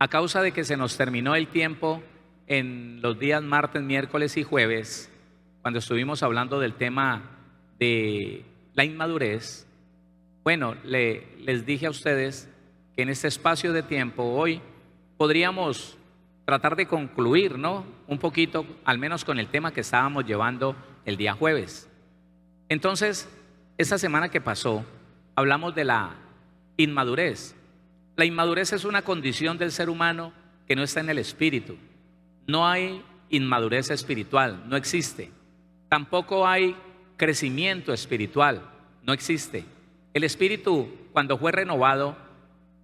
A causa de que se nos terminó el tiempo en los días martes, miércoles y jueves, cuando estuvimos hablando del tema de la inmadurez, bueno, les dije a ustedes que en este espacio de tiempo hoy podríamos tratar de concluir, ¿no? Un poquito, al menos con el tema que estábamos llevando el día jueves. Entonces, esta semana que pasó, hablamos de la inmadurez. La inmadurez es una condición del ser humano que no está en el espíritu. No hay inmadurez espiritual, no existe. Tampoco hay crecimiento espiritual, no existe. El espíritu, cuando fue renovado,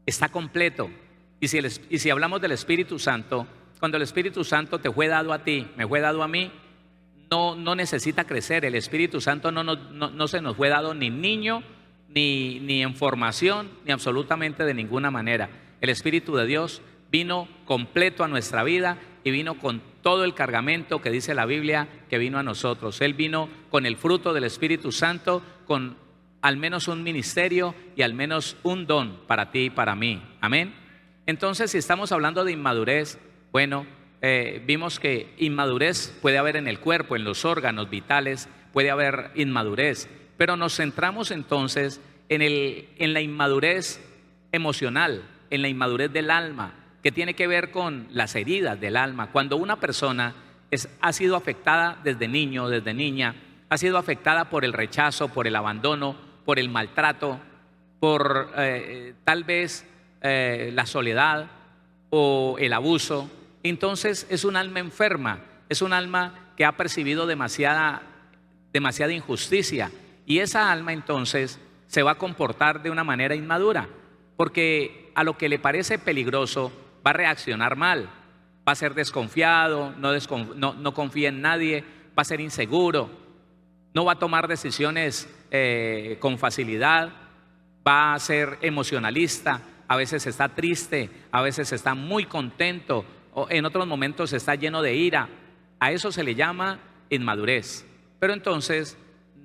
está completo. Y si hablamos del Espíritu Santo, cuando el Espíritu Santo te fue dado a ti, me fue dado a mí, no necesita crecer. El Espíritu Santo no se nos fue dado ni niño, ni en formación, ni absolutamente de ninguna manera. El Espíritu de Dios vino completo a nuestra vida y vino con todo el cargamento que dice la Biblia que vino a nosotros. Él vino con el fruto del Espíritu Santo, con al menos un ministerio y al menos un don para ti y para mí. Amén. Entonces, si estamos hablando de inmadurez, bueno, vimos que inmadurez puede haber en el cuerpo, en los órganos vitales, puede haber inmadurez, pero nos centramos entonces en la inmadurez emocional, en la inmadurez del alma, que tiene que ver con las heridas del alma. Cuando una persona ha sido afectada desde niño, desde niña, ha sido afectada por el rechazo, por el abandono, por el maltrato, por tal vez la soledad o el abuso, entonces es un alma enferma, es un alma que ha percibido demasiada injusticia, y esa alma entonces se va a comportar de una manera inmadura, porque a lo que le parece peligroso va a reaccionar mal, va a ser desconfiado, no confía en nadie, va a ser inseguro, no va a tomar decisiones con facilidad, va a ser emocionalista. A veces está triste, a veces está muy contento, o en otros momentos está lleno de ira. A eso se le llama inmadurez. Pero entonces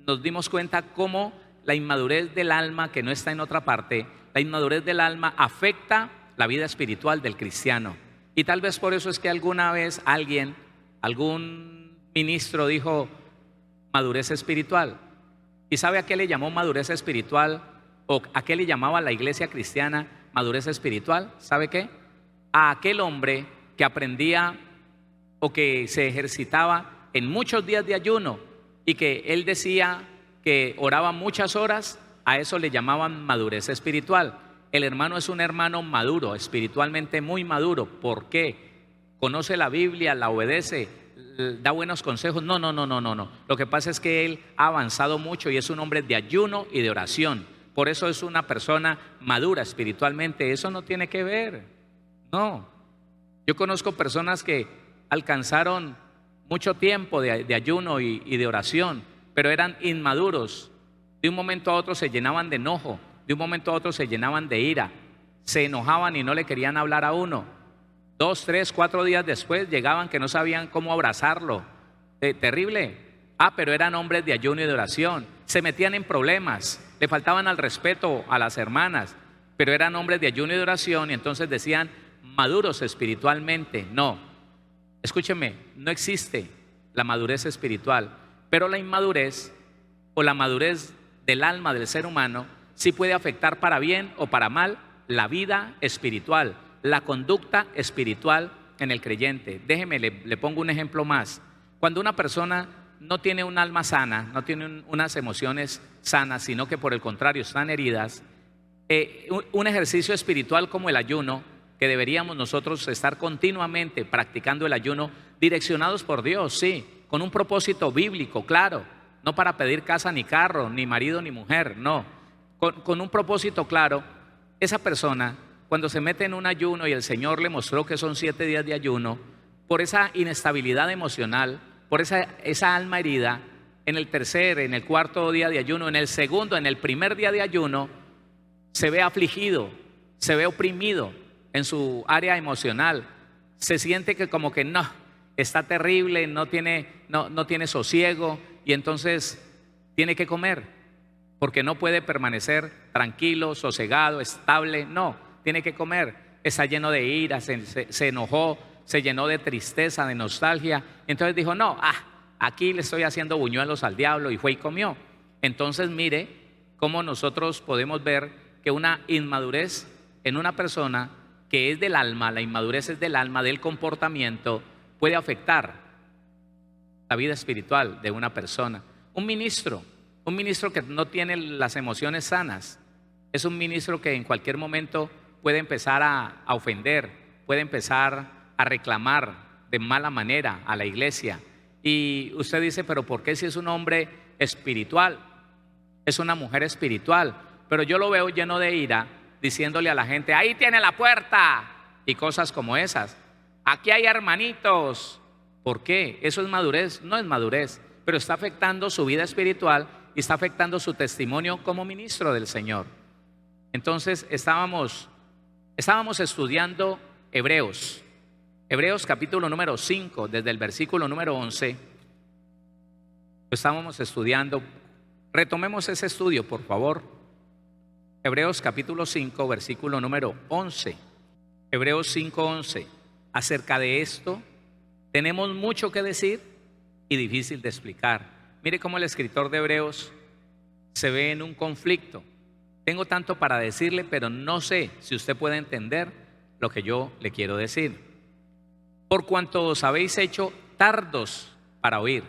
nos dimos cuenta cómo la inmadurez del alma, que no está en otra parte, la inmadurez del alma afecta la vida espiritual del cristiano. Y tal vez por eso es que alguna vez algún ministro dijo madurez espiritual. ¿Y sabe a qué le llamó madurez espiritual? ¿O a qué le llamaba la iglesia cristiana madurez espiritual? ¿Sabe qué? A aquel hombre que aprendía o que se ejercitaba en muchos días de ayuno y que él decía que oraba muchas horas, a eso le llamaban madurez espiritual. El hermano es un hermano maduro, espiritualmente muy maduro. ¿Por qué? Conoce la Biblia, la obedece, da buenos consejos. No. Lo que pasa es que él ha avanzado mucho y es un hombre de ayuno y de oración. Por eso es una persona madura espiritualmente. Eso no tiene que ver. No. Yo conozco personas que alcanzaron mucho tiempo de ayuno y de oración, pero eran inmaduros. De un momento a otro se llenaban de enojo, de un momento a otro se llenaban de ira, se enojaban y no le querían hablar a uno. 2, 3, 4 días después llegaban que no sabían cómo abrazarlo. Terrible. Pero eran hombres de ayuno y de oración. Se metían en problemas, le faltaban al respeto a las hermanas, pero eran hombres de ayuno y de oración, y entonces decían maduros espiritualmente. No, escúcheme, no existe la madurez espiritual, pero la inmadurez o la madurez del alma del ser humano sí puede afectar para bien o para mal la vida espiritual, la conducta espiritual en el creyente. Déjeme, le pongo un ejemplo más. Cuando una persona no tiene un alma sana, no tiene unas emociones sanas, sino que por el contrario están heridas, un ejercicio espiritual como el ayuno, que deberíamos nosotros estar continuamente practicando el ayuno, direccionados por Dios, sí, con un propósito bíblico, claro, no para pedir casa ni carro, ni marido ni mujer, no, con un propósito claro. Esa persona, cuando se mete en un ayuno y el Señor le mostró que son 7 días de ayuno, por esa inestabilidad emocional, por esa alma herida, en el tercer, en el cuarto día de ayuno, en el segundo, en el primer día de ayuno, se ve afligido, se ve oprimido en su área emocional, se siente que como que no, está terrible, no tiene sosiego, y entonces tiene que comer, porque no puede permanecer tranquilo, sosegado, estable, no, tiene que comer. está lleno de ira, se enojó, se llenó de tristeza, de nostalgia. Entonces dijo, no, aquí le estoy haciendo buñuelos al diablo, y fue y comió. Entonces mire cómo nosotros podemos ver que una inmadurez en una persona que es del alma, la inmadurez es del alma, del comportamiento, puede afectar la vida espiritual de una persona. Un ministro que no tiene las emociones sanas, es un ministro que en cualquier momento puede empezar a ofender, puede empezar a reclamar de mala manera a la iglesia. Y usted dice, pero ¿por qué si es un hombre espiritual? Es una mujer espiritual, pero yo lo veo lleno de ira, diciéndole a la gente, ahí tiene la puerta, y cosas como esas. Aquí hay hermanitos. ¿Por qué? ¿Eso es madurez? No es madurez, pero está afectando su vida espiritual y está afectando su testimonio como ministro del Señor. Entonces estábamos estudiando Hebreos capítulo número 5, desde el versículo número 11. Lo estábamos estudiando. Retomemos ese estudio, por favor. Hebreos capítulo 5, versículo número 11. Hebreos 5, 11. Acerca de esto tenemos mucho que decir y difícil de explicar. Mire cómo el escritor de Hebreos se ve en un conflicto. Tengo tanto para decirle, pero no sé si usted puede entender lo que yo le quiero decir. Por cuanto os habéis hecho tardos para oír.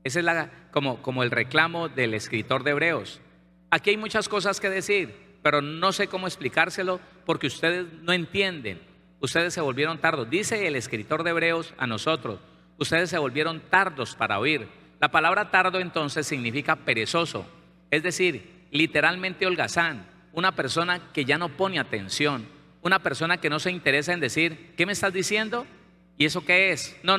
Ese es como el reclamo del escritor de Hebreos. Aquí hay muchas cosas que decir, pero no sé cómo explicárselo porque ustedes no entienden. Ustedes se volvieron tardos. Dice el escritor de Hebreos a nosotros, ustedes se volvieron tardos para oír. La palabra tardo entonces significa perezoso, es decir, literalmente holgazán, una persona que ya no pone atención, una persona que no se interesa en decir, ¿qué me estás diciendo? ¿Y eso qué es? No.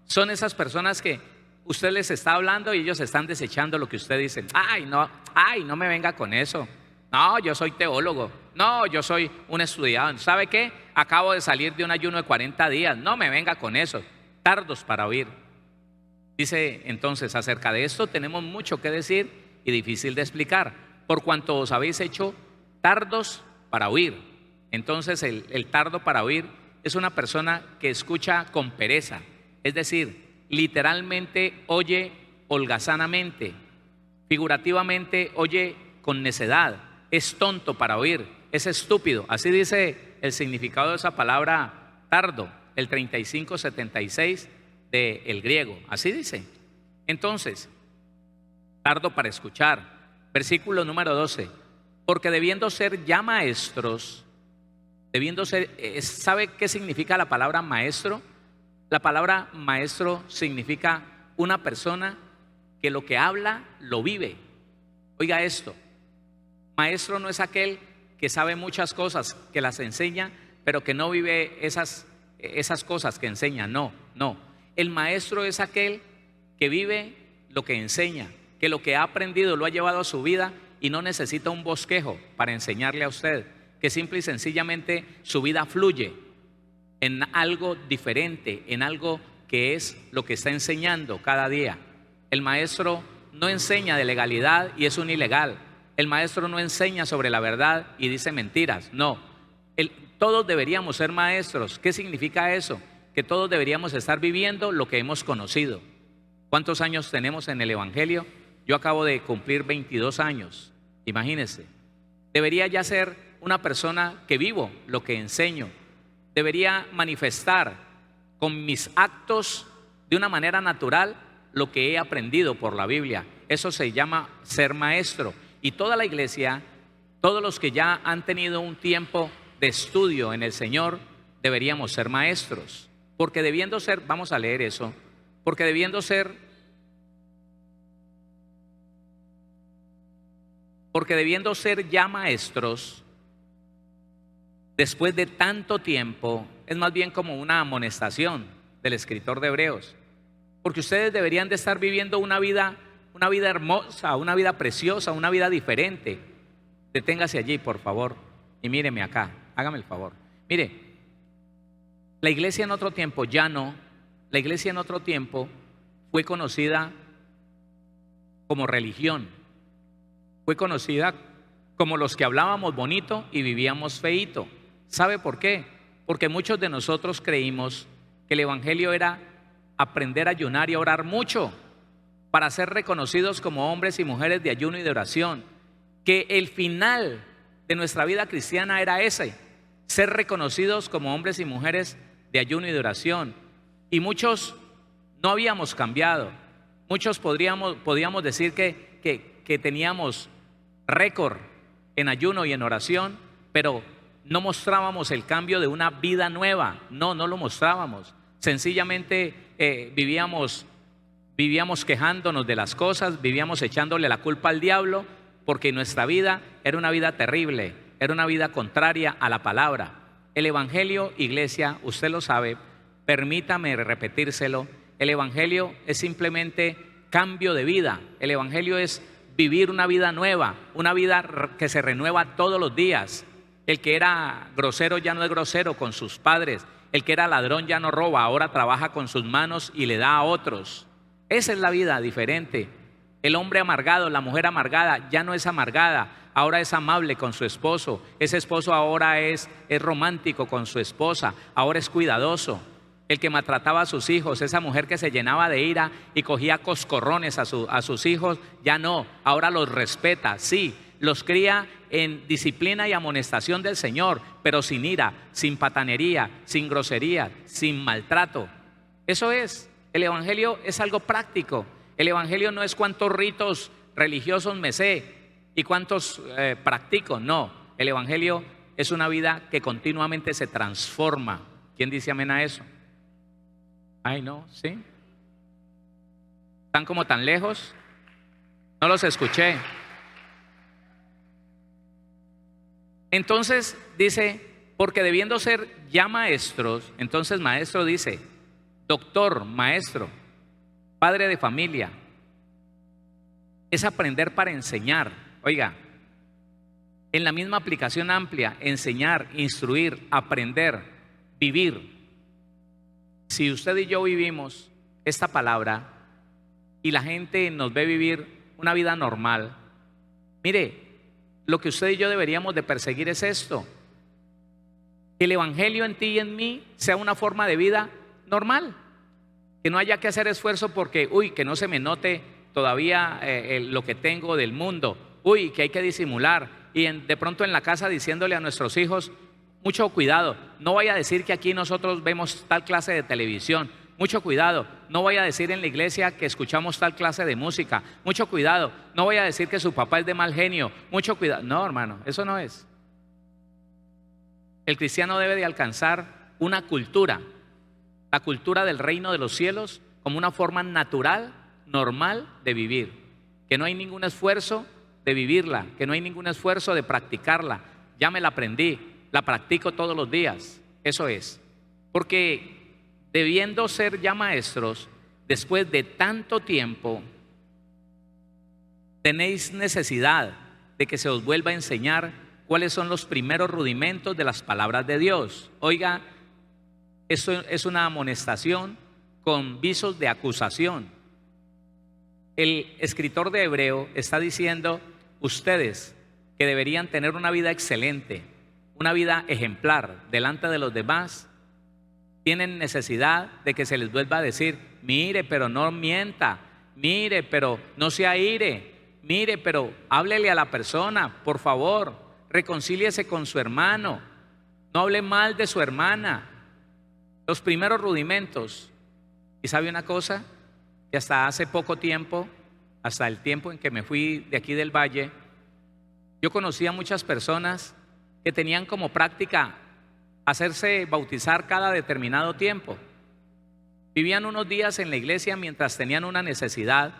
Son esas personas que usted les está hablando y ellos están desechando lo que usted dice. No me venga con eso. No, yo soy teólogo. No, yo soy un estudiante. ¿Sabe qué? Acabo de salir de un ayuno de 40 días. No me venga con eso. Tardos para oír. Dice entonces, acerca de esto tenemos mucho que decir y difícil de explicar, por cuanto os habéis hecho tardos para oír. Entonces el tardo para oír es una persona que escucha con pereza, es decir, literalmente oye holgazanamente, figurativamente oye con necedad, es tonto para oír, es estúpido. Así dice el significado de esa palabra tardo, el 3576 del griego, así dice. Entonces, tardo para escuchar. Versículo número 12. Porque debiendo ser ya maestros, ¿sabe qué significa la palabra maestro? La palabra maestro significa una persona que lo que habla lo vive. Oiga esto, maestro no es aquel que sabe muchas cosas, que las enseña, pero que no vive esas cosas que enseña. No. El maestro es aquel que vive lo que enseña, que lo que ha aprendido lo ha llevado a su vida y no necesita un bosquejo para enseñarle a usted, que simple y sencillamente su vida fluye en algo diferente, en algo que es lo que está enseñando cada día. El maestro no enseña de legalidad y es un ilegal. El maestro no enseña sobre la verdad y dice mentiras. No, todos deberíamos ser maestros. ¿Qué significa eso? Que todos deberíamos estar viviendo lo que hemos conocido. ¿Cuántos años tenemos en el Evangelio? Yo acabo de cumplir 22 años, imagínense. Debería ya ser una persona que vivo lo que enseño. Debería manifestar con mis actos de una manera natural lo que he aprendido por la Biblia. Eso se llama ser maestro. Y toda la iglesia, todos los que ya han tenido un tiempo de estudio en el Señor, deberíamos ser maestros. Porque debiendo ser, vamos a leer eso, porque debiendo ser ya maestros, después de tanto tiempo, es más bien como una amonestación del escritor de Hebreos, porque ustedes deberían de estar viviendo una vida hermosa, una vida preciosa, una vida diferente. Deténgase allí, por favor, y míreme acá, hágame el favor. Mire, la iglesia en otro tiempo ya no, la iglesia en otro tiempo fue conocida como religión, fue conocida como los que hablábamos bonito y vivíamos feíto. ¿Sabe por qué? Porque muchos de nosotros creímos que el evangelio era aprender a ayunar y a orar mucho para ser reconocidos como hombres y mujeres de ayuno y de oración, que el final de nuestra vida cristiana era ese, ser reconocidos como hombres y mujeres de ayuno y de oración. Y muchos no habíamos cambiado, muchos podíamos decir que teníamos récord en ayuno y en oración, pero no mostrábamos el cambio de una vida nueva, no lo mostrábamos. Sencillamente vivíamos quejándonos de las cosas, vivíamos echándole la culpa al diablo, porque nuestra vida era una vida terrible, era una vida contraria a la palabra. El evangelio, iglesia, usted lo sabe, permítame repetírselo, el evangelio es simplemente cambio de vida. El evangelio es vivir una vida nueva, una vida que se renueva todos los días. El que era grosero ya no es grosero con sus padres, el que era ladrón ya no roba, ahora trabaja con sus manos y le da a otros. Esa es la vida diferente. El hombre amargado, la mujer amargada ya no es amargada, ahora es amable con su esposo. Ese esposo ahora es romántico con su esposa, ahora es cuidadoso. El que maltrataba a sus hijos, esa mujer que se llenaba de ira y cogía coscorrones a sus hijos, ya no, ahora los respeta, sí, los cría en disciplina y amonestación del Señor, pero sin ira, sin patanería, sin grosería, sin maltrato. Eso es, el evangelio es algo práctico. El evangelio no es cuántos ritos religiosos me sé y cuántos practico, no. El evangelio es una vida que continuamente se transforma. ¿Quién dice amén a eso? Ay, no, ¿sí? ¿Están como tan lejos? No los escuché. Entonces dice, porque debiendo ser ya maestros, entonces maestro dice, doctor, maestro, padre de familia, es aprender para enseñar. Oiga, en la misma aplicación amplia, enseñar, instruir, aprender, vivir. Si usted y yo vivimos esta palabra y la gente nos ve vivir una vida normal, mire, lo que usted y yo deberíamos de perseguir es esto: que el evangelio en ti y en mí sea una forma de vida normal, que no haya que hacer esfuerzo porque, que no se me note todavía lo que tengo del mundo, que hay que disimular, y de pronto en la casa diciéndole a nuestros hijos, mucho cuidado, no vaya a decir que aquí nosotros vemos tal clase de televisión, mucho cuidado, no vaya a decir en la iglesia que escuchamos tal clase de música, mucho cuidado, no vaya a decir que su papá es de mal genio, mucho cuidado. No, hermano, eso no es. El cristiano debe de alcanzar una cultura, la cultura del reino de los cielos, como una forma natural, normal de vivir, que no hay ningún esfuerzo de vivirla, que no hay ningún esfuerzo de practicarla. Ya me la aprendí, la practico todos los días. Eso es, porque debiendo ser ya maestros, después de tanto tiempo, tenéis necesidad de que se os vuelva a enseñar cuáles son los primeros rudimentos de las palabras de Dios. Oiga, eso es una amonestación con visos de acusación. El escritor de Hebreo está diciendo, ustedes que deberían tener una vida excelente, una vida ejemplar delante de los demás, tienen necesidad de que se les vuelva a decir, mire, pero no mienta, mire, pero no se aire, mire, pero háblele a la persona, por favor, reconcíliese con su hermano, no hable mal de su hermana. Los primeros rudimentos. ¿Y sabe una cosa? Que hasta hace poco tiempo, hasta el tiempo en que me fui de aquí del valle, yo conocí a muchas personas que tenían como práctica hacerse bautizar cada determinado tiempo. Vivían unos días en la iglesia mientras tenían una necesidad,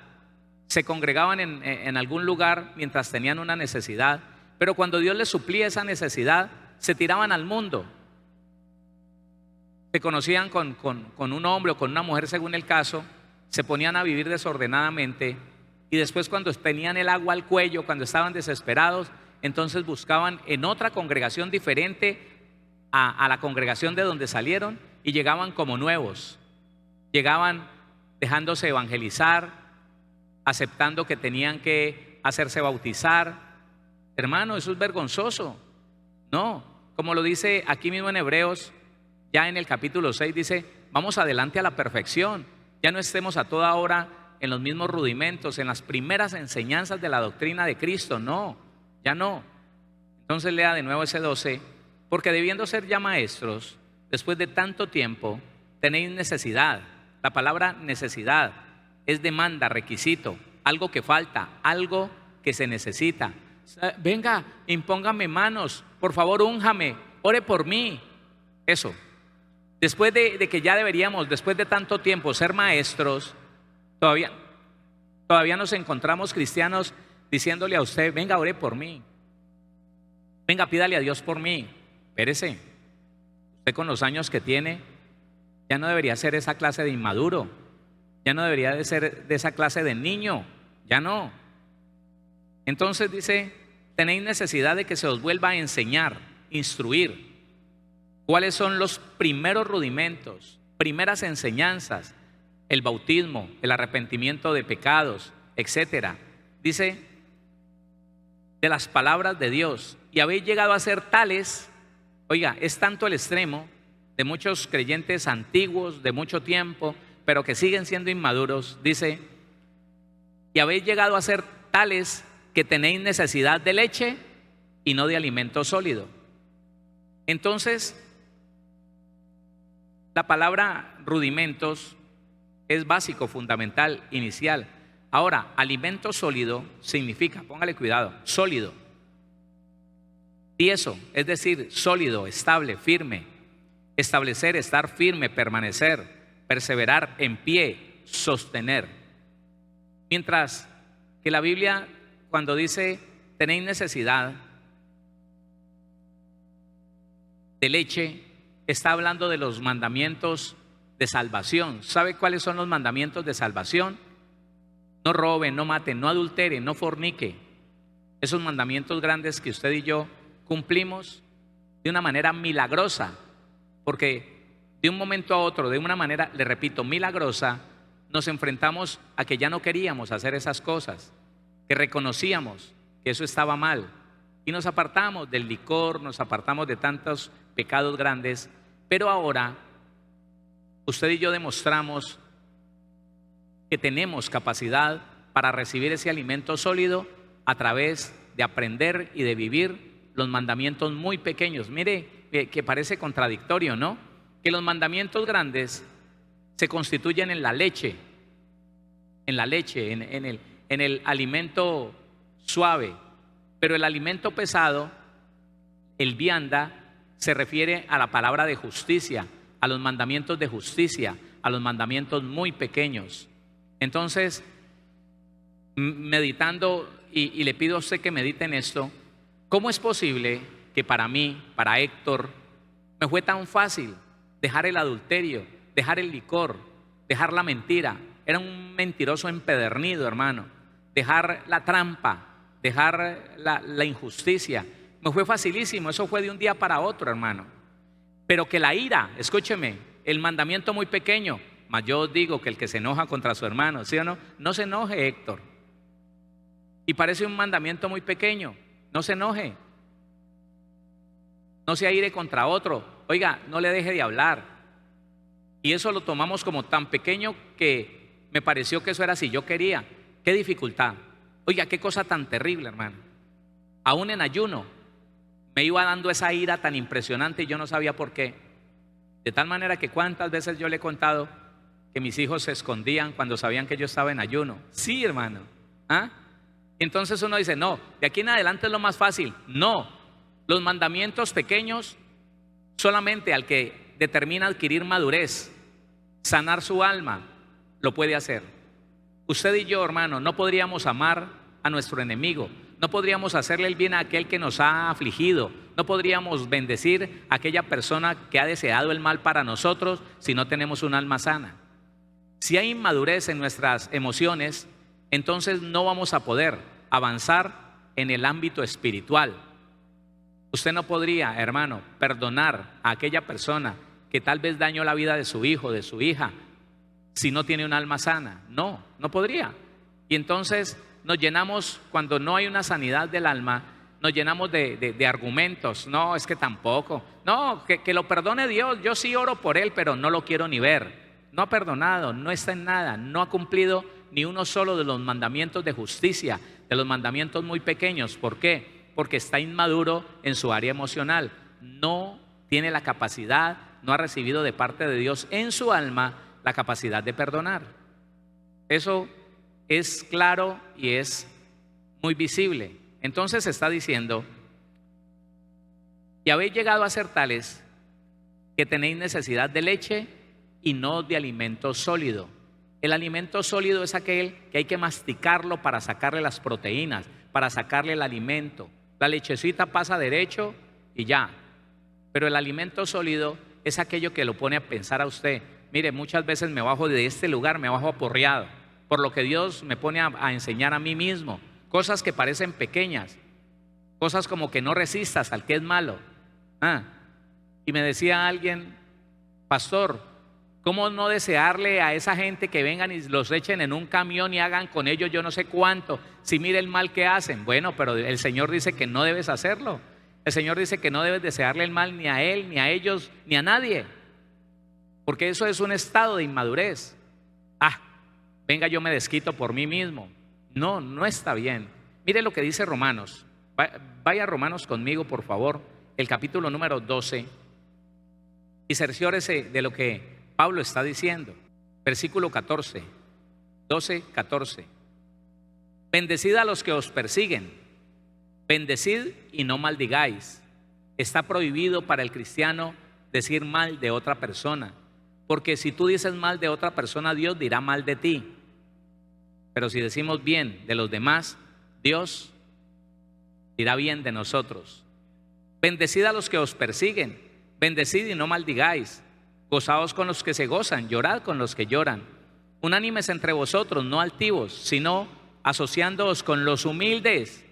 se congregaban en algún lugar mientras tenían una necesidad, pero cuando Dios les suplía esa necesidad, se tiraban al mundo. Se conocían con un hombre o con una mujer según el caso, se ponían a vivir desordenadamente y después, cuando tenían el agua al cuello, cuando estaban desesperados, entonces buscaban en otra congregación diferente a la congregación de donde salieron y llegaban como nuevos, llegaban dejándose evangelizar, aceptando que tenían que hacerse bautizar. Hermano, eso es vergonzoso. No, como lo dice aquí mismo en Hebreos, ya en el capítulo 6 dice, vamos adelante a la perfección, ya no estemos a toda hora en los mismos rudimentos, en las primeras enseñanzas de la doctrina de Cristo, no, ya no. Entonces lea de nuevo ese 12, porque debiendo ser ya maestros, después de tanto tiempo, tenéis necesidad. La palabra necesidad es demanda, requisito, algo que falta, algo que se necesita. Venga, impóngame manos, por favor, únjame, ore por mí. Eso. Después de que ya deberíamos, después de tanto tiempo, ser maestros, todavía nos encontramos cristianos diciéndole a usted, venga, ore por mí. Venga, pídale a Dios por mí. Espérese, usted con los años que tiene, ya no debería ser esa clase de inmaduro, ya no debería de ser de esa clase de niño, ya no. Entonces dice, tenéis necesidad de que se os vuelva a enseñar, instruir. ¿Cuáles son los primeros rudimentos, primeras enseñanzas? El bautismo, el arrepentimiento de pecados, etcétera. Dice, de las palabras de Dios, y habéis llegado a ser tales. Oiga, es tanto el extremo de muchos creyentes antiguos, de mucho tiempo, pero que siguen siendo inmaduros. Dice, y habéis llegado a ser tales que tenéis necesidad de leche y no de alimento sólido. Entonces, la palabra rudimentos es básico, fundamental, inicial. Ahora, alimento sólido significa, póngale cuidado, sólido. Tieso, es decir, sólido, estable, firme. Establecer, estar firme, permanecer, perseverar en pie, sostener. Mientras que la Biblia, cuando dice tenéis necesidad de leche, está hablando de los mandamientos de salvación. ¿Sabe cuáles son los mandamientos de salvación? No roben, no maten, no adulteren, no fornique. Esos mandamientos grandes que usted y yo cumplimos de una manera milagrosa, porque de un momento a otro, de una manera, le repito, milagrosa, nos enfrentamos a que ya no queríamos hacer esas cosas, que reconocíamos que eso estaba mal y nos apartamos del licor, nos apartamos de tantos pecados grandes. Pero ahora usted y yo demostramos que tenemos capacidad para recibir ese alimento sólido a través de aprender y de vivir los mandamientos muy pequeños. Mire que parece contradictorio, ¿no? Que los mandamientos grandes se constituyen en la leche, en el alimento suave, pero el alimento pesado, el vianda, se refiere a la palabra de justicia, a los mandamientos de justicia, a los mandamientos muy pequeños. Entonces, meditando, y le pido a usted que medite en esto, ¿cómo es posible que para mí, para Héctor, me fue tan fácil dejar el adulterio, dejar el licor, dejar la mentira? Era un mentiroso empedernido, hermano. Dejar la trampa, dejar la injusticia. Me fue facilísimo, eso fue de un día para otro, hermano. Pero que la ira, escúcheme, el mandamiento muy pequeño, mas yo os digo que el que se enoja contra su hermano, ¿sí o no? No se enoje, Héctor. Y parece un mandamiento muy pequeño, no se enoje. No se aire contra otro. Oiga, no le deje de hablar. Y eso lo tomamos como tan pequeño que me pareció que eso era si yo quería. Qué dificultad. Oiga, qué cosa tan terrible, hermano. Aún en ayuno me iba dando esa ira tan impresionante y yo no sabía por qué. De tal manera que cuántas veces yo le he contado que mis hijos se escondían cuando sabían que yo estaba en ayuno. Sí, hermano. ¿Ah? Entonces uno dice, no, de aquí en adelante es lo más fácil. No, los mandamientos pequeños solamente al que determina adquirir madurez, sanar su alma, lo puede hacer. Usted y yo, hermano, no podríamos amar a nuestro enemigo, no podríamos hacerle el bien a aquel que nos ha afligido, no podríamos bendecir a aquella persona que ha deseado el mal para nosotros si no tenemos un alma sana. Si hay inmadurez en nuestras emociones, entonces no vamos a poder avanzar en el ámbito espiritual. Usted no podría, hermano, perdonar a aquella persona que tal vez dañó la vida de su hijo, de su hija, si no tiene un alma sana. No, no podría. Y entonces nos llenamos, cuando no hay una sanidad del alma, nos llenamos de argumentos. No, es que tampoco. No, que lo perdone Dios. Yo sí oro por él, pero no lo quiero ni ver. No ha perdonado, no está en nada, no ha cumplido ni uno solo de los mandamientos de justicia, de los mandamientos muy pequeños. ¿Por qué? Porque está inmaduro en su área emocional. No tiene la capacidad, no ha recibido de parte de Dios en su alma la capacidad de perdonar. Eso es claro y es muy visible. Entonces está diciendo: y habéis llegado a ser tales que tenéis necesidad de leche y no de alimento sólido. El alimento sólido es aquel que hay que masticarlo para sacarle las proteínas, para sacarle el alimento. La lechecita pasa derecho y ya. Pero el alimento sólido es aquello que lo pone a pensar a usted. Mire, muchas veces me bajo de este lugar, me bajo aporreado por lo que Dios me pone a enseñar a mí mismo. Cosas que parecen pequeñas, cosas como que no resistas al que es malo. Y me decía alguien: pastor, ¿cómo no desearle a esa gente que vengan y los echen en un camión y hagan con ellos yo no sé cuánto, si mire el mal que hacen? Bueno, pero el Señor dice que no debes hacerlo. El Señor dice que no debes desearle el mal ni a él, ni a ellos, ni a nadie, porque eso es un estado de inmadurez. Venga, yo me desquito por mí mismo. No, no está bien. Mire lo que dice Romanos. Vaya a Romanos conmigo, por favor, el capítulo número 12, y cerciórese de lo que Pablo está diciendo. Versículo 14, 12, 14. Bendecid a los que os persiguen, bendecid y no maldigáis. Está prohibido para el cristiano decir mal de otra persona, porque si tú dices mal de otra persona, Dios dirá mal de ti. Pero si decimos bien de los demás, Dios dirá bien de nosotros. Bendecid a los que os persiguen, bendecid y no maldigáis. Gozaos con los que se gozan, llorad con los que lloran. Unánimes entre vosotros, no altivos, sino asociándoos con los humildes,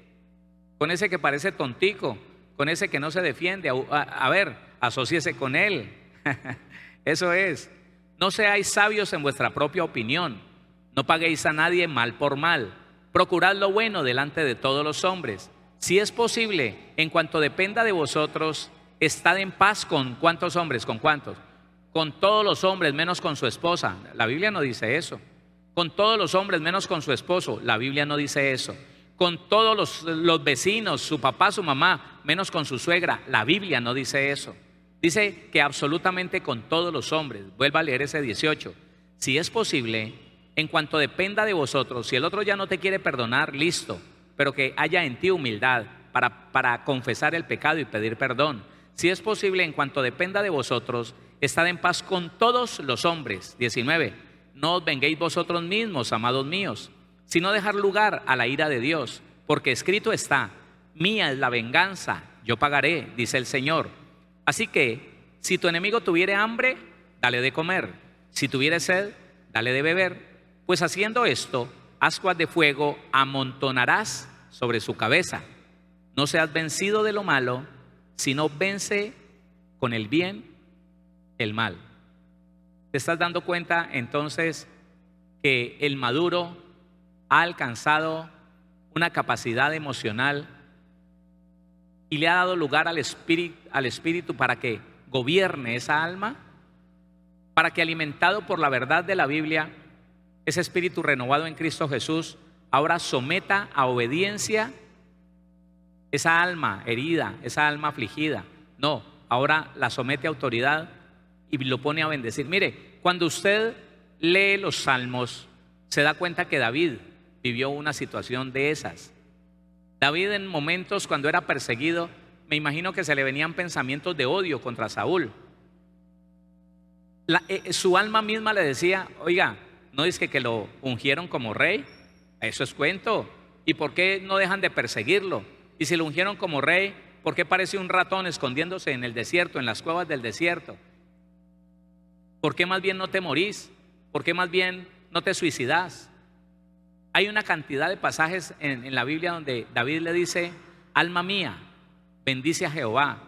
con ese que parece tontico, con ese que no se defiende. A ver, asóciese con él. Eso es. No seáis sabios en vuestra propia opinión. No paguéis a nadie mal por mal. Procurad lo bueno delante de todos los hombres. Si es posible, en cuanto dependa de vosotros, estad en paz con ¿cuántos hombres? ¿Con cuántos? Con todos los hombres, menos con su esposa. La Biblia no dice eso. Con todos los hombres, menos con su esposo. La Biblia no dice eso. Con todos los vecinos, su papá, su mamá, menos con su suegra. La Biblia no dice eso. Dice que absolutamente con todos los hombres. Vuelva a leer ese 18. Si es posible, en cuanto dependa de vosotros, si el otro ya no te quiere perdonar, listo, pero que haya en ti humildad para confesar el pecado y pedir perdón. Si es posible, en cuanto dependa de vosotros, estad en paz con todos los hombres. 19. No os venguéis vosotros mismos, amados míos, sino dejar lugar a la ira de Dios, porque escrito está: mía es la venganza, yo pagaré, dice el Señor. Así que, si tu enemigo tuviere hambre, dale de comer; si tuviere sed, dale de beber. Pues haciendo esto, ascuas de fuego amontonarás sobre su cabeza. No seas vencido de lo malo, sino vence con el bien el mal. ¿Te estás dando cuenta entonces que el maduro ha alcanzado una capacidad emocional y le ha dado lugar al espíritu para que gobierne esa alma? Para que, alimentado por la verdad de la Biblia, ese espíritu renovado en Cristo Jesús ahora someta a obediencia esa alma herida, esa alma afligida. No, ahora la somete a autoridad y lo pone a bendecir. Mire, cuando usted lee los salmos, se da cuenta que David vivió una situación de esas. David, en momentos cuando era perseguido, me imagino que se le venían pensamientos de odio contra Saúl. Su alma misma le decía: oiga, ¿no es que lo ungieron como rey? Eso es cuento. ¿Y por qué no dejan de perseguirlo? Y si lo ungieron como rey, ¿por qué parece un ratón escondiéndose en el desierto, en las cuevas del desierto? ¿Por qué más bien no te morís? ¿Por qué más bien no te suicidas? Hay una cantidad de pasajes en la Biblia donde David le dice: alma mía, bendice a Jehová,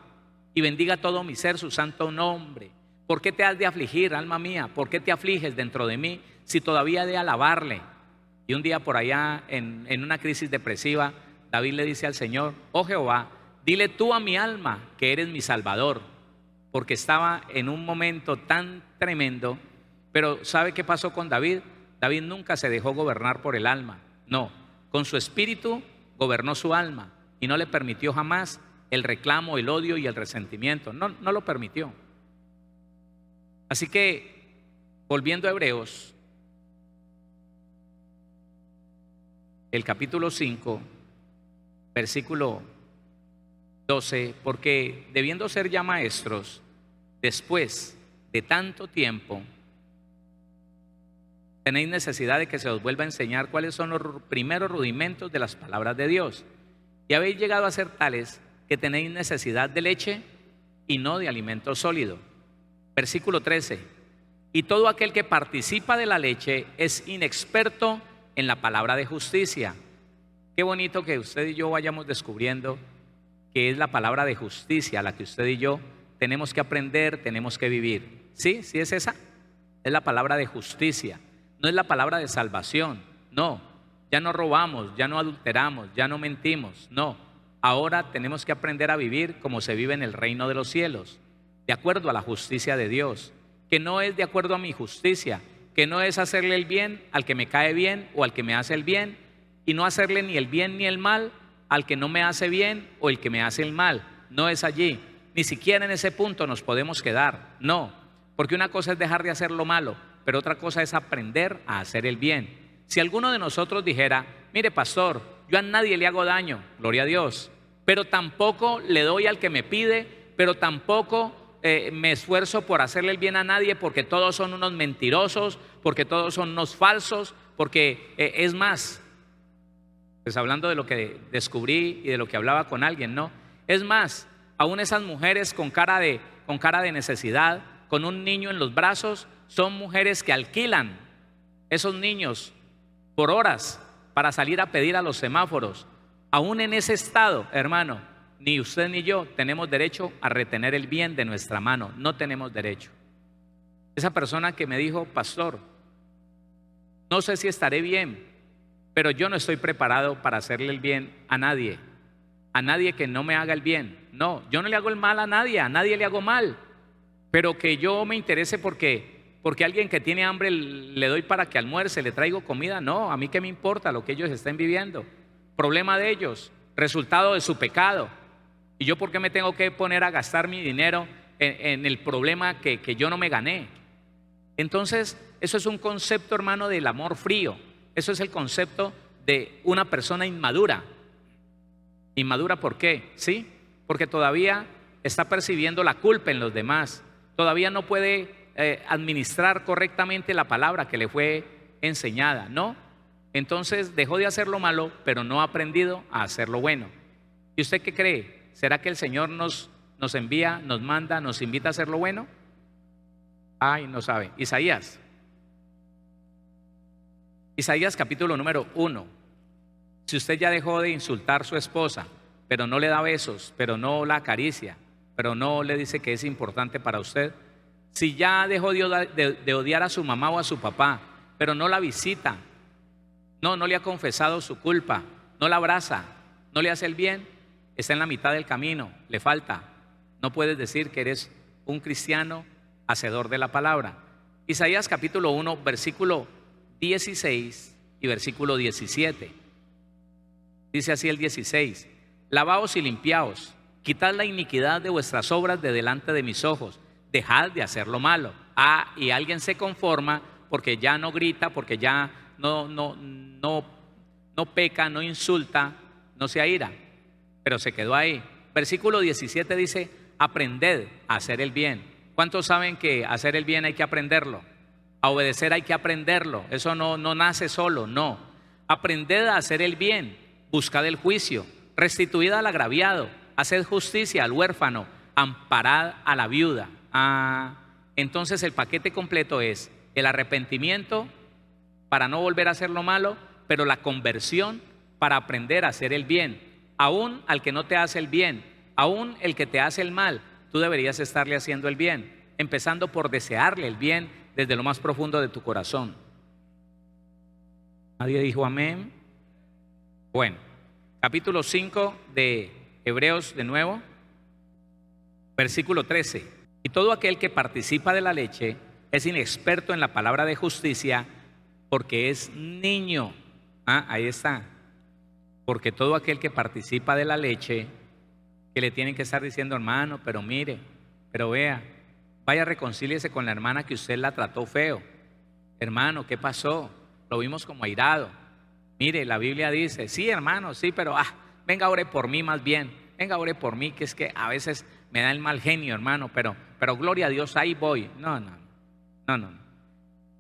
y bendiga todo mi ser su santo nombre. ¿Por qué te has de afligir, alma mía? ¿Por qué te afliges dentro de mí si todavía he de alabarle? Y un día por allá, en una crisis depresiva, David le dice al Señor: oh Jehová, dile tú a mi alma que eres mi Salvador, porque estaba en un momento tan tremendo. Pero ¿sabe qué pasó con David? David nunca se dejó gobernar por el alma, no, con su espíritu gobernó su alma y no le permitió jamás el reclamo, el odio y el resentimiento, no lo permitió. Así que, volviendo a Hebreos, el capítulo 5, versículo 12, porque debiendo ser ya maestros, después de tanto tiempo, tenéis necesidad de que se os vuelva a enseñar cuáles son los primeros rudimentos de las palabras de Dios. Y habéis llegado a ser tales que tenéis necesidad de leche y no de alimento sólido. Versículo 13. Y todo aquel que participa de la leche es inexperto en la palabra de justicia. Qué bonito que usted y yo vayamos descubriendo que es la palabra de justicia la que usted y yo tenemos que aprender, tenemos que vivir. ¿Sí? ¿Sí es esa? Es la palabra de justicia. No es la palabra de salvación, no. Ya no robamos, ya no adulteramos, ya no mentimos, no. Ahora tenemos que aprender a vivir como se vive en el reino de los cielos, de acuerdo a la justicia de Dios, que no es de acuerdo a mi justicia, que no es hacerle el bien al que me cae bien o al que me hace el bien, y no hacerle ni el bien ni el mal al que no me hace bien o el que me hace el mal. No es allí, ni siquiera en ese punto nos podemos quedar, no, porque una cosa es dejar de hacer lo malo, pero otra cosa es aprender a hacer el bien. Si alguno de nosotros dijera: mire pastor, yo a nadie le hago daño, gloria a Dios, pero tampoco le doy al que me pide, pero tampoco me esfuerzo por hacerle el bien a nadie, porque todos son unos mentirosos, porque todos son unos falsos, porque es más, pues hablando de lo que descubrí y de lo que hablaba con alguien, ¿no? Es más, aún esas mujeres con cara de necesidad, con un niño en los brazos, son mujeres que alquilan esos niños por horas para salir a pedir a los semáforos. Aún en ese estado, hermano, ni usted ni yo tenemos derecho a retener el bien de nuestra mano, no tenemos derecho. Esa persona que me dijo: pastor, no sé si estaré bien, pero yo no estoy preparado para hacerle el bien a nadie que no me haga el bien. No, yo no le hago el mal a nadie le hago mal, pero que yo me interese porque alguien que tiene hambre le doy para que almuerce, le traigo comida. No, a mí qué me importa lo que ellos estén viviendo, problema de ellos, resultado de su pecado. Y yo, ¿por qué me tengo que poner a gastar mi dinero en el problema que yo no me gané? Entonces, eso es un concepto, hermano, del amor frío. Eso es el concepto de una persona inmadura. ¿Inmadura por qué? Sí, porque todavía está percibiendo la culpa en los demás, todavía no puede administrar correctamente la palabra que le fue enseñada, ¿no? Entonces dejó de hacer lo malo, pero no ha aprendido a hacer lo bueno. ¿Y usted qué cree? ¿Será que el Señor nos envía, nos manda, nos invita a hacer lo bueno? Ay, no sabe. Isaías capítulo número 1. Si usted ya dejó de insultar a su esposa, pero no le da besos, pero no la acaricia, pero no le dice que es importante para usted, si ya dejó de odiar a su mamá o a su papá, pero no la visita, no le ha confesado su culpa, no la abraza, no le hace el bien, está en la mitad del camino, le falta. No puedes decir que eres un cristiano hacedor de la palabra. Isaías capítulo 1, versículo 16 y versículo 17. Dice así el 16: lavaos y limpiaos, quitad la iniquidad de vuestras obras de delante de mis ojos, dejad de hacer lo malo. Y alguien se conforma porque ya no grita, porque ya no peca, no insulta, no se aira, pero se quedó ahí. Versículo 17 dice: aprended a hacer el bien. ¿Cuántos saben que hacer el bien hay que aprenderlo? A obedecer hay que aprenderlo. Eso no nace solo, no. Aprended a hacer el bien, buscad el juicio, restituid al agraviado, haced justicia al huérfano, amparad a la viuda. Entonces el paquete completo es el arrepentimiento para no volver a hacer lo malo, pero la conversión para aprender a hacer el bien. Aún al que no te hace el bien, aún el que te hace el mal, tú deberías estarle haciendo el bien, empezando por desearle el bien desde lo más profundo de tu corazón. ¿Nadie dijo amén? Bueno, capítulo 5 de Hebreos de nuevo, versículo 13. Y todo aquel que participa de la leche es inexperto en la palabra de justicia porque es niño. Ahí está. Porque todo aquel que participa de la leche, que le tienen que estar diciendo, hermano, pero mire, pero vea, vaya, reconcíliese con la hermana que usted la trató feo. Hermano, ¿qué pasó? Lo vimos como airado. Mire, la Biblia dice, sí, hermano, sí, pero venga, ore por mí más bien. Venga, ore por mí, que es que a veces me da el mal genio, hermano, pero gloria a Dios, ahí voy. No.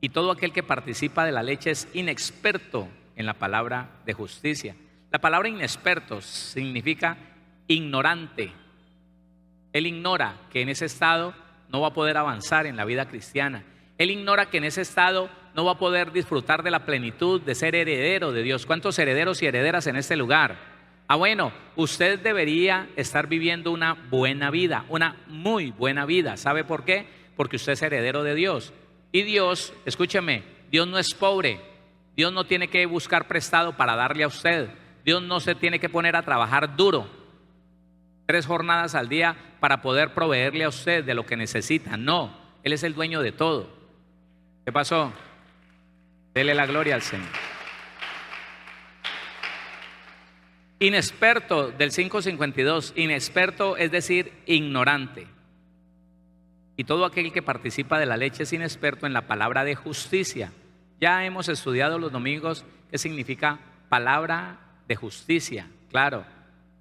Y todo aquel que participa de la leche es inexperto en la palabra de justicia. La palabra inexperto significa ignorante. Él ignora que en ese estado no va a poder avanzar en la vida cristiana. Él ignora que en ese estado no va a poder disfrutar de la plenitud de ser heredero de Dios. ¿Cuántos herederos y herederas en este lugar? Bueno, usted debería estar viviendo una buena vida, una muy buena vida. ¿Sabe por qué? Porque usted es heredero de Dios. Y Dios, escúcheme, Dios no es pobre. Dios no tiene que buscar prestado para darle a usted. Dios no se tiene que poner a trabajar duro 3 jornadas al día para poder proveerle a usted de lo que necesita. No, Él es el dueño de todo. ¿Qué pasó? Dele la gloria al Señor. Inexperto, del 5:52, inexperto es decir, ignorante. Y todo aquel que participa de la leche es inexperto en la palabra de justicia. Ya hemos estudiado los domingos qué significa palabra de justicia. Claro,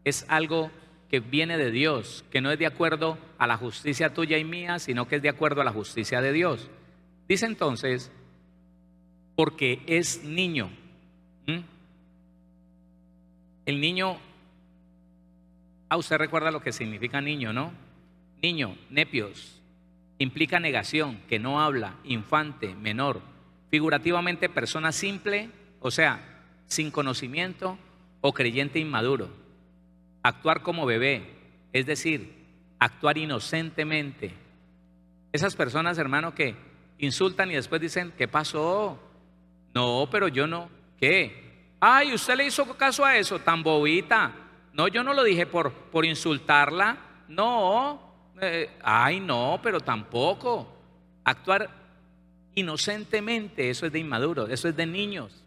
es algo que viene de Dios, que no es de acuerdo a la justicia tuya y mía, sino que es de acuerdo a la justicia de Dios. Dice entonces, porque es niño. El niño, usted recuerda lo que significa niño, ¿no? Niño, nepios, implica negación, que no habla, infante, menor. Figurativamente, persona simple, o sea, sin conocimiento o creyente inmaduro. Actuar como bebé, es decir, actuar inocentemente. Esas personas, hermano, que insultan y después dicen, ¿qué pasó? No, pero yo no. ¿Qué? Ay, ¿usted le hizo caso a eso? Tan bobita. No, yo no lo dije por insultarla. No. No, pero tampoco. Actuar inocentemente, eso es de inmaduro, eso es de niños.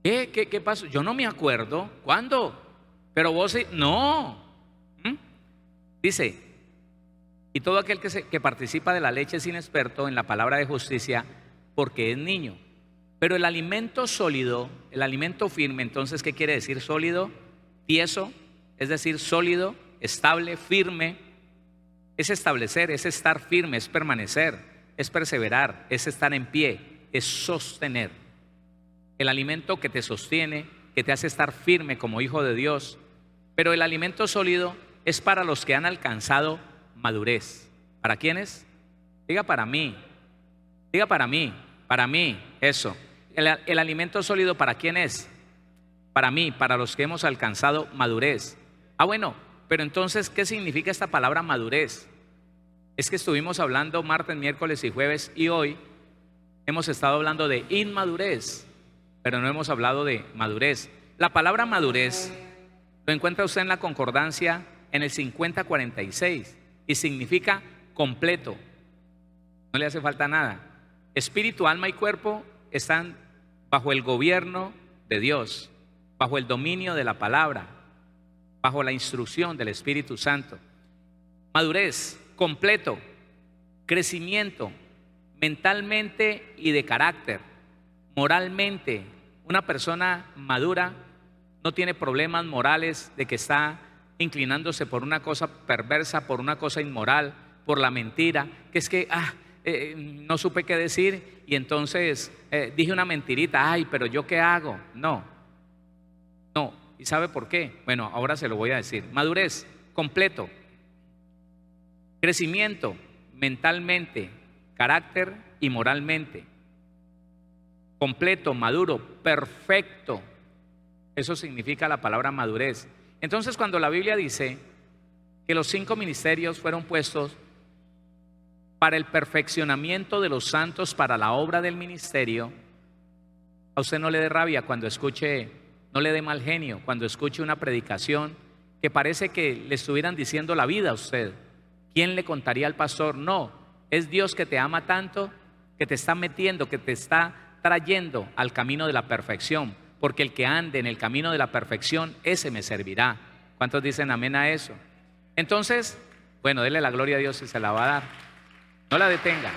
¿Qué pasó? Yo no me acuerdo. ¿Cuándo? Pero vos sí. No. Dice, y todo aquel que participa de la leche es inexperto en la palabra de justicia porque es niño. Pero el alimento sólido, el alimento firme, entonces, ¿qué quiere decir sólido? Tieso, es decir, sólido, estable, firme. Es establecer, es estar firme, es permanecer, es perseverar, es estar en pie, es sostener. El alimento que te sostiene, que te hace estar firme como hijo de Dios. Pero el alimento sólido es para los que han alcanzado madurez. ¿Para quiénes? Diga para mí. Diga para mí, eso. El alimento sólido, ¿para quién es? Para mí, para los que hemos alcanzado madurez. Bueno, pero entonces, ¿qué significa esta palabra madurez? Es que estuvimos hablando martes, miércoles y jueves, y hoy hemos estado hablando de inmadurez, pero no hemos hablado de madurez. La palabra madurez lo encuentra usted en la concordancia en el 5046 y significa completo. No le hace falta nada. Espíritu, alma y cuerpo están bajo el gobierno de Dios, bajo el dominio de la palabra, bajo la instrucción del Espíritu Santo. Madurez, completo, crecimiento, mentalmente y de carácter, moralmente. Una persona madura no tiene problemas morales de que está inclinándose por una cosa perversa, por una cosa inmoral, por la mentira, que es que no supe qué decir y entonces dije una mentirita, pero ¿yo qué hago? No. ¿Y sabe por qué? Bueno, ahora se lo voy a decir. Madurez, completo, crecimiento mentalmente, carácter y moralmente. Completo, maduro, perfecto. Eso significa la palabra madurez. Entonces, cuando la Biblia dice que los 5 ministerios fueron puestos para el perfeccionamiento de los santos para la obra del ministerio, a usted no le dé rabia cuando escuche no le dé mal genio cuando escuche una predicación que parece que le estuvieran diciendo la vida a usted. ¿Quién le contaría al pastor? No, es Dios que te ama tanto, que te está metiendo, que te está trayendo al camino de la perfección, porque el que ande en el camino de la perfección, ese me servirá. ¿Cuántos dicen amén a eso? Entonces, bueno, dele la gloria a Dios y se la va a dar. No la detenga.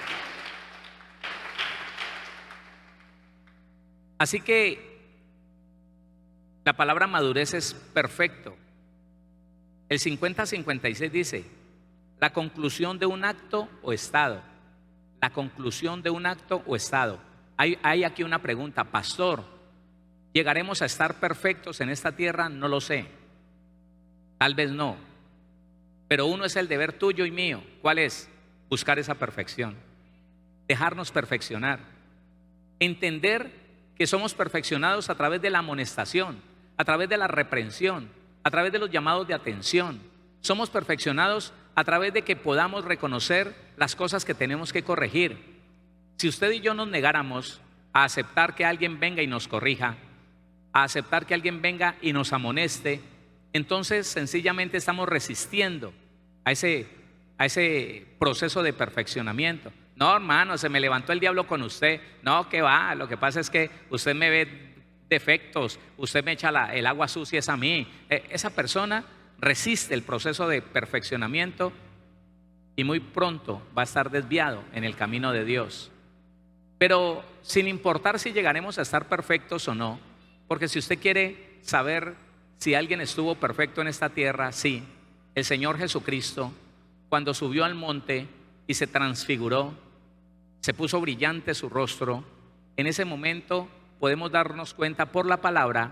Así que la palabra madurez es perfecto. El 50-56 dice, la conclusión de un acto o estado. La conclusión de un acto o estado. Hay aquí una pregunta, pastor, ¿llegaremos a estar perfectos en esta tierra? No lo sé. Tal vez no. Pero uno es el deber tuyo y mío. ¿Cuál es? Buscar esa perfección. Dejarnos perfeccionar. Entender que somos perfeccionados a través de la amonestación, a través de la reprensión, a través de los llamados de atención. Somos perfeccionados a través de que podamos reconocer las cosas que tenemos que corregir. Si usted y yo nos negáramos a aceptar que alguien venga y nos corrija, a aceptar que alguien venga y nos amoneste, entonces sencillamente estamos resistiendo a ese proceso de perfeccionamiento. No, hermano, se me levantó el diablo con usted. No, que va, lo que pasa es que usted me ve defectos, usted me echa el agua sucia es a mí. Esa persona resiste el proceso de perfeccionamiento y muy pronto va a estar desviado en el camino de Dios. Pero sin importar si llegaremos a estar perfectos o no, porque si usted quiere saber si alguien estuvo perfecto en esta tierra, sí, el Señor Jesucristo, cuando subió al monte y se transfiguró, se puso brillante su rostro, en ese momento podemos darnos cuenta por la palabra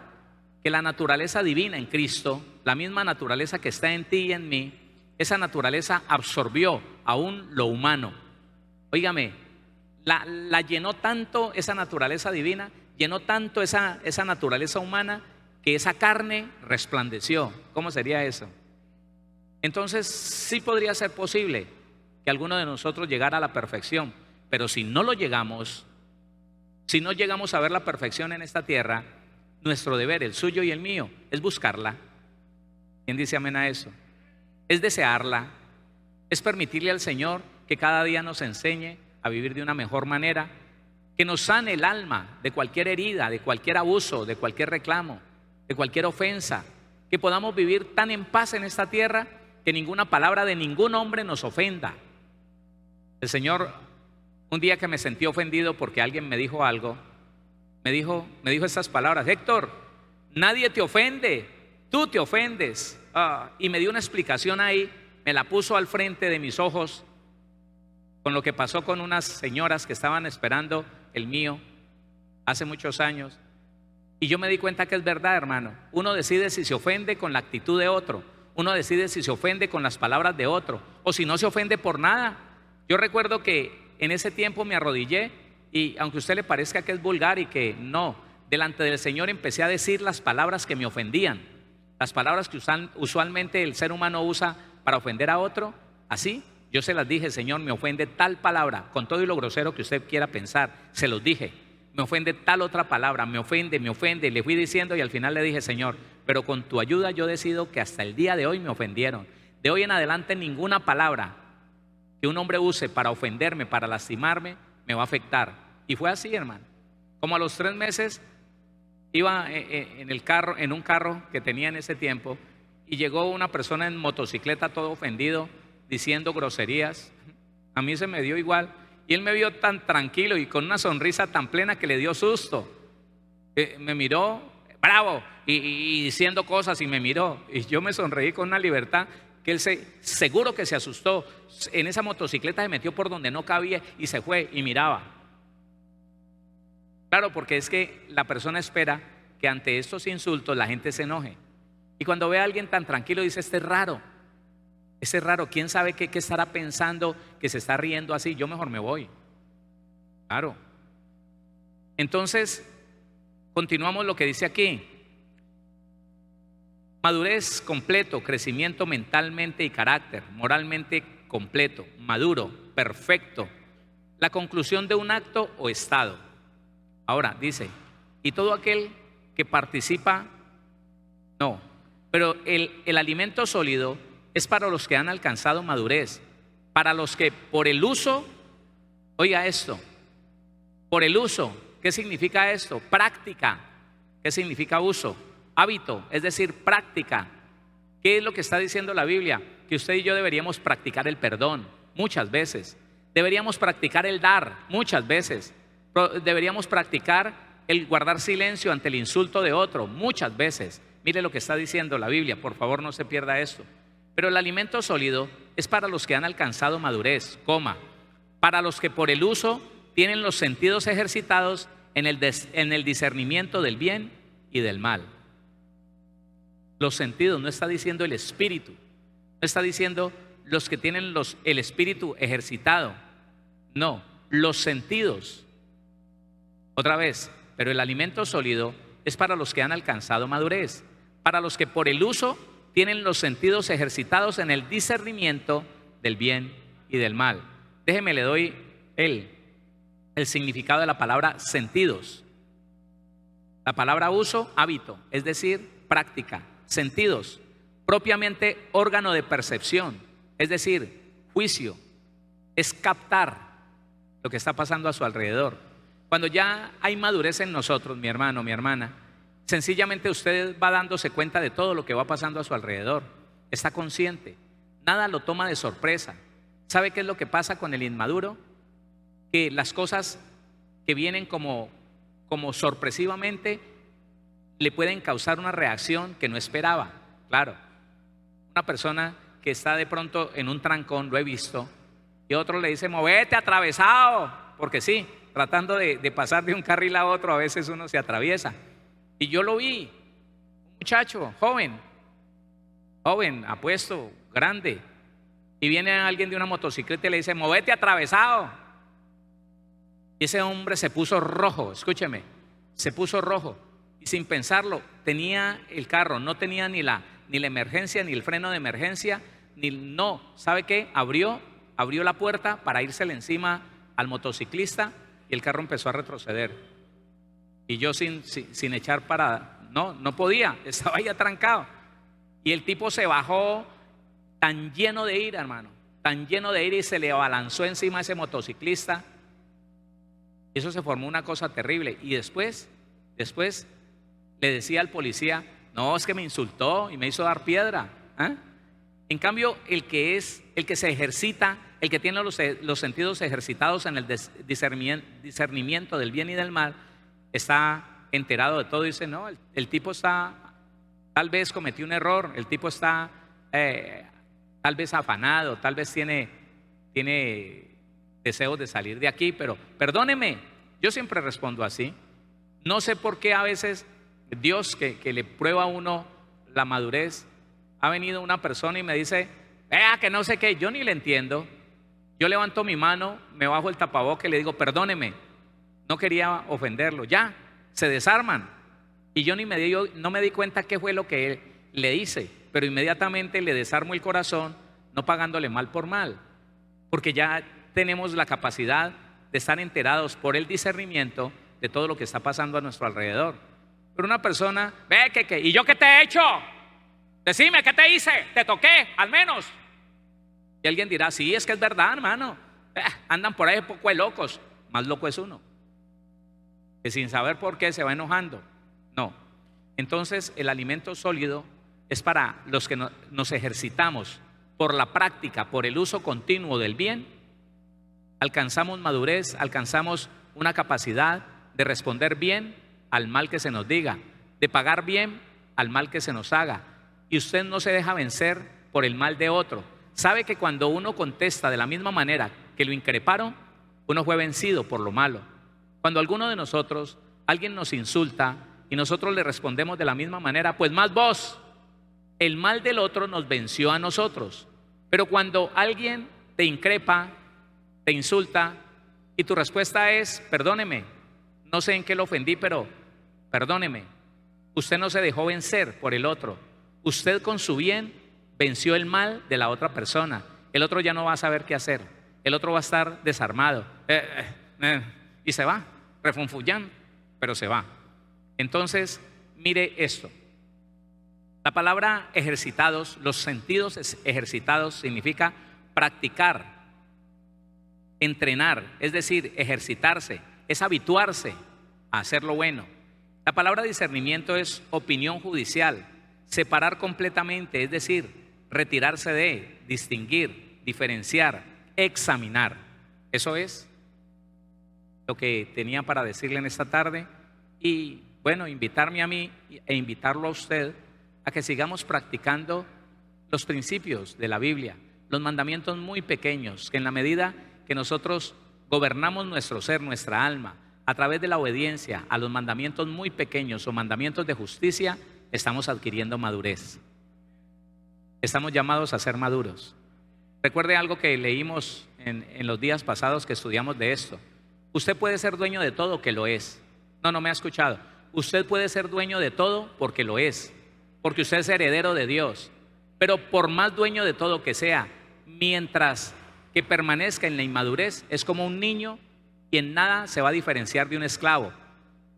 que la naturaleza divina en Cristo, la misma naturaleza que está en ti y en mí, esa naturaleza absorbió aún lo humano. Óigame, la llenó tanto esa naturaleza divina, llenó tanto esa naturaleza humana, que esa carne resplandeció. ¿Cómo sería eso? Entonces sí podría ser posible que alguno de nosotros llegara a la perfección, pero si no lo llegamos, si no llegamos a ver la perfección en esta tierra, nuestro deber, el suyo y el mío, es buscarla. ¿Quién dice amén a eso? Es desearla, es permitirle al Señor que cada día nos enseñe a vivir de una mejor manera, que nos sane el alma de cualquier herida, de cualquier abuso, de cualquier reclamo, de cualquier ofensa, que podamos vivir tan en paz en esta tierra que ninguna palabra de ningún hombre nos ofenda. El Señor, un día que me sentí ofendido porque alguien me dijo algo, me dijo estas palabras: Héctor, nadie te ofende, tú te ofendes. Y me dio una explicación ahí, me la puso al frente de mis ojos, con lo que pasó con unas señoras que estaban esperando el mío hace muchos años. Y yo me di cuenta que es verdad, hermano. Uno decide si se ofende con la actitud de otro, uno decide si se ofende con las palabras de otro, o si no se ofende por nada. Yo recuerdo que en ese tiempo me arrodillé y, aunque a usted le parezca que es vulgar y que no, delante del Señor empecé a decir las palabras que me ofendían, las palabras que usualmente el ser humano usa para ofender a otro. Así yo se las dije: Señor, me ofende tal palabra, con todo y lo grosero que usted quiera pensar, se los dije. Me ofende tal otra palabra, me ofende, le fui diciendo, y al final le dije: Señor, pero con tu ayuda yo decido que hasta el día de hoy me ofendieron. De hoy en adelante ninguna palabra que un hombre use para ofenderme, para lastimarme, me va a afectar. Y fue así, hermano. Como a los 3 meses iba en un carro que tenía en ese tiempo, y llegó una persona en motocicleta todo ofendido, diciendo groserías. A mí se me dio igual. Y él me vio tan tranquilo y con una sonrisa tan plena que le dio susto. Me miró bravo y diciendo cosas, y me miró. Y yo me sonreí con una libertad que él seguro que se asustó. En esa motocicleta se metió por donde no cabía y se fue y miraba. Claro, porque es que la persona espera que ante estos insultos la gente se enoje. Y cuando ve a alguien tan tranquilo dice: este es raro. Ese es raro, ¿quién sabe qué estará pensando que se está riendo así? Yo mejor me voy. Claro. Entonces, continuamos lo que dice aquí. Madurez completo, crecimiento mentalmente y carácter, moralmente completo, maduro, perfecto. La conclusión de un acto o estado. Ahora dice: y todo aquel que participa, no. Pero el alimento sólido es para los que han alcanzado madurez, para los que por el uso, oiga esto, por el uso, ¿qué significa esto? Práctica. ¿Qué significa uso? Hábito, es decir, práctica. ¿Qué es lo que está diciendo la Biblia? Que usted y yo deberíamos practicar el perdón muchas veces. Deberíamos practicar el dar muchas veces. Deberíamos practicar el guardar silencio ante el insulto de otro muchas veces. Mire lo que está diciendo la Biblia, por favor no se pierda esto. Pero el alimento sólido es para los que han alcanzado madurez, para los que por el uso tienen los sentidos ejercitados en el discernimiento del bien y del mal. Los sentidos, no está diciendo el espíritu, no está diciendo los que tienen el espíritu ejercitado, no, los sentidos. Otra vez, pero el alimento sólido es para los que han alcanzado madurez, para los que por el uso tienen los sentidos ejercitados en el discernimiento del bien y del mal. Déjeme, le doy el significado de la palabra sentidos. La palabra uso, hábito, es decir, práctica. Sentidos, propiamente órgano de percepción, es decir, juicio, es captar lo que está pasando a su alrededor. Cuando ya hay madurez en nosotros, mi hermano, mi hermana, sencillamente usted va dándose cuenta de todo lo que va pasando a su alrededor. Está consciente, nada lo toma de sorpresa. ¿Sabe qué es lo que pasa con el inmaduro? Que las cosas que vienen como sorpresivamente le pueden causar una reacción que no esperaba. Claro, una persona que está de pronto en un trancón, lo he visto, y otro le dice, movete atravesado, porque sí, tratando de pasar de un carril a otro, a veces uno se atraviesa. Y yo lo vi, un muchacho, joven, apuesto, grande, y viene alguien de una motocicleta y le dice, movete atravesado. Y ese hombre se puso rojo, escúcheme, se puso rojo. Y sin pensarlo, tenía el carro, no tenía ni la emergencia, ni el freno de emergencia, ¿sabe qué? Abrió la puerta para írsele encima al motociclista y el carro empezó a retroceder. Y yo sin echar parada, no podía, estaba ahí atrancado. Y el tipo se bajó tan lleno de ira, hermano, tan lleno de ira, y se le abalanzó encima a ese motociclista. Y eso se formó una cosa terrible. Y después le decía al policía, no, es que me insultó y me hizo dar piedra. En cambio, el que se ejercita, el que tiene los sentidos ejercitados en el discernimiento del bien y del mal, está enterado de todo y dice, no, el tipo está, tal vez cometió un error, el tipo está tal vez afanado, tal vez tiene deseos de salir de aquí, pero perdóneme, yo siempre respondo así. No sé por qué a veces Dios que le prueba a uno la madurez, ha venido una persona y me dice, vea que no sé qué, yo ni le entiendo. Yo levanto mi mano, me bajo el tapabocas y le digo, perdóneme, no quería ofenderlo. Ya, se desarman. Y yo no me di cuenta qué fue lo que él le hice, pero inmediatamente le desarmo el corazón, no pagándole mal por mal, porque ya tenemos la capacidad de estar enterados por el discernimiento de todo lo que está pasando a nuestro alrededor. Pero una persona, ve que ¿y yo qué te he hecho? Decime, ¿qué te hice? ¿Te toqué? Al menos. Y alguien dirá, sí, es que es verdad, hermano. Andan por ahí poco de locos. Más loco es uno, que sin saber por qué se va enojando. No. Entonces el alimento sólido es para los que nos ejercitamos por la práctica, por el uso continuo del bien. Alcanzamos madurez, alcanzamos una capacidad de responder bien al mal que se nos diga, de pagar bien al mal que se nos haga. Y usted no se deja vencer por el mal de otro. Sabe que cuando uno contesta de la misma manera que lo increparon, uno fue vencido por lo malo. Cuando alguno de nosotros, alguien nos insulta y nosotros le respondemos de la misma manera, pues más vos, el mal del otro nos venció a nosotros. Pero cuando alguien te increpa, te insulta y tu respuesta es, perdóneme, no sé en qué lo ofendí, pero perdóneme, usted no se dejó vencer por el otro. Usted con su bien venció el mal de la otra persona. El otro ya no va a saber qué hacer. El otro va a estar desarmado y se va, refunfullando, pero se va. Entonces, mire esto. La palabra ejercitados, los sentidos ejercitados significa practicar, entrenar, es decir, ejercitarse, es habituarse a hacer lo bueno. La palabra discernimiento es opinión judicial, separar completamente, es decir, retirarse de, distinguir, diferenciar, examinar. Eso es lo que tenía para decirle en esta tarde y bueno, invitarme a mí e invitarlo a usted a que sigamos practicando los principios de la Biblia, los mandamientos muy pequeños, que en la medida que nosotros gobernamos nuestro ser, nuestra alma, a través de la obediencia a los mandamientos muy pequeños o mandamientos de justicia, estamos adquiriendo madurez. Estamos llamados a ser maduros. Recuerde algo que leímos en los días pasados que estudiamos de esto. Usted puede ser dueño de todo, que lo es. No me ha escuchado. Usted puede ser dueño de todo porque lo es, porque usted es heredero de Dios. Pero por más dueño de todo que sea, mientras que permanezca en la inmadurez, es como un niño y en nada se va a diferenciar de un esclavo.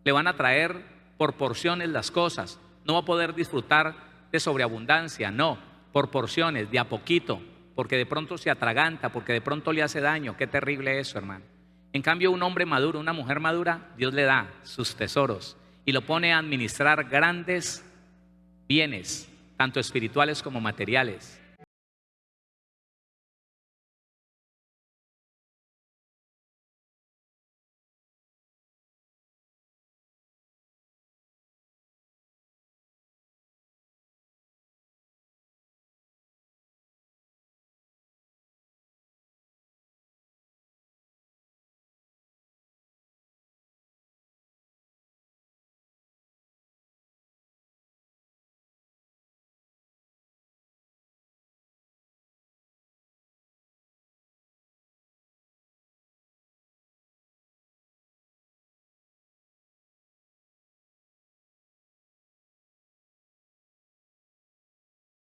Le van a traer por porciones las cosas. No va a poder disfrutar de sobreabundancia, no, por porciones, de a poquito, porque de pronto se atraganta, porque de pronto le hace daño. Qué terrible eso, hermano. En cambio, un hombre maduro, una mujer madura, Dios le da sus tesoros y lo pone a administrar grandes bienes, tanto espirituales como materiales.